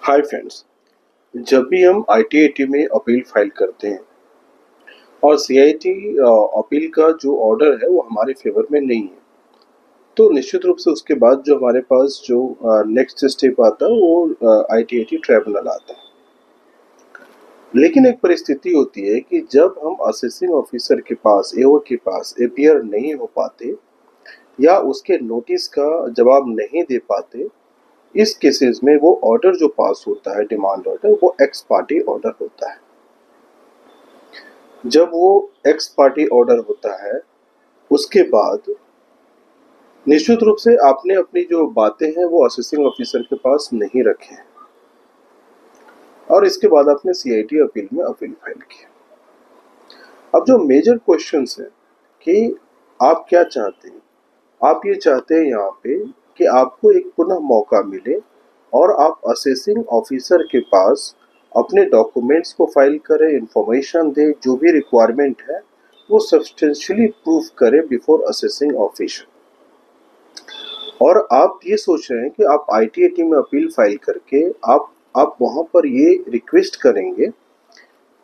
Hi friends. जब भी हम आईटीएटी में अपील फाइल करते हैं और सीआईटी अपील का जो ऑर्डर है वो हमारे फेवर में नहीं है, तो निश्चित रूप से उसके बाद जो हमारे पास जो नेक्स्ट स्टेप आता है वो आईटीएटी ट्राइब्यूनल आता है। लेकिन एक परिस्थिति होती है कि जब हम असेसिंग ऑफिसर के पास एओ के पास अपीयर नहीं हो पाते या उसके नोटिस का जवाब नहीं दे पाते, इस केसेस में वो ऑर्डर जो पास होता है, डिमांड ऑर्डर, वो एक्स पार्टी ऑर्डर होता है। जब वो एक्स पार्टी ऑर्डर होता है उसके बाद निश्चित रूप से आपने अपनी जो बातें हैं वो असेसिंग ऑफिसर के पास नहीं रखे हैं और इसके बाद आपने सीआईटी अपील में अपील फाइल किया। अब जो मेजर क्वेश्चंस है कि आप क्या चाहते हैं, आप ये चाहते हैं यहाँ पे कि आपको एक पुनः मौका मिले और आप असेसिंग ऑफिसर के पास अपने डॉक्यूमेंट्स को फाइल करें, इंफॉर्मेशन दें, जो भी रिक्वायरमेंट है वो सब्सटेंशियली प्रूफ करें बिफोर असेसिंग ऑफिसर। और आप ये सोच रहे हैं कि आप आईटीएटी में अपील फाइल करके आप वहां पर ये रिक्वेस्ट करेंगे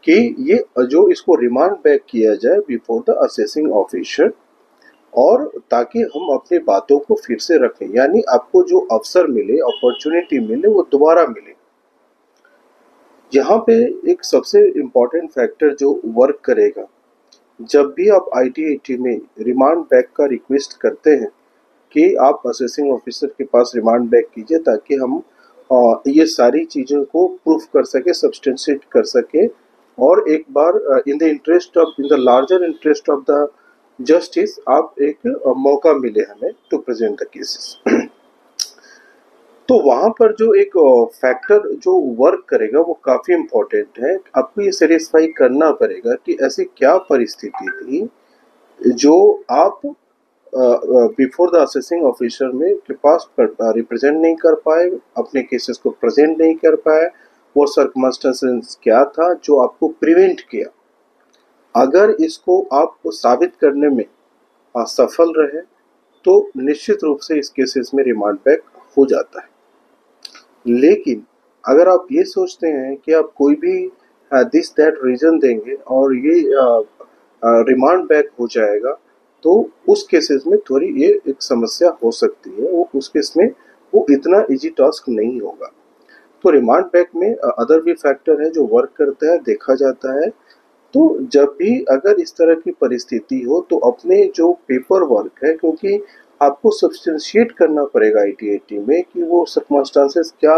कि ये जो इसको रिमांड बैक किया जाए बिफोर द असेसिंग ऑफिसर, और ताकि हम अपनी बातों को फिर से रखें, यानी आपको जो अवसर मिले, अपॉर्चुनिटी मिले, वो दोबारा मिले। यहाँ पे एक सबसे इम्पोर्टेंट फैक्टर जो वर्क करेगा, जब भी आप आईटीएटी में रिमांड बैक का रिक्वेस्ट करते हैं कि आप असेसिंग ऑफिसर के पास रिमांड बैक कीजिए ताकि हम ये सारी चीज़ों को प्रूफ कर सके, सब्सटेंशिएट कर सके, और एक बार in the larger interest of the justice आप एक मौका मिले हमें टू प्रेजेंट द केसेस। तो वहां पर जो एक फैक्टर जो वर्क करेगा वो काफ़ी इम्पोर्टेंट है। आपको ये सेटिस्फाई करना पड़ेगा कि ऐसी क्या परिस्थिति थी जो आप बिफोर द असेसिंग ऑफिसर में के पास रिप्रेजेंट नहीं कर पाए, अपने केसेस को प्रेजेंट नहीं कर पाए। वो सर्कमस्टेंसेस क्या था जो आपको प्रिवेंट किया। अगर इसको आप साबित करने में असफल रहे तो निश्चित रूप से इस केसेस में रिमांड बैक हो जाता है। लेकिन अगर आप ये सोचते हैं कि आप कोई भी दिस दैट रीजन देंगे और ये रिमांड बैक हो जाएगा, तो उस केसेस में थोड़ी ये एक समस्या हो सकती है। वो उस केस में वो इतना इजी टास्क नहीं होगा। तो रिमांड बैक में अदर भी फैक्टर है जो वर्क करता है, देखा जाता है। तो जब भी अगर इस तरह की परिस्थिति हो तो अपने जो पेपर वर्क है, क्योंकि आपको सब्सटेंशिएट करना पड़ेगा आईटीएटी में कि वो सर्कमस्टांसेस क्या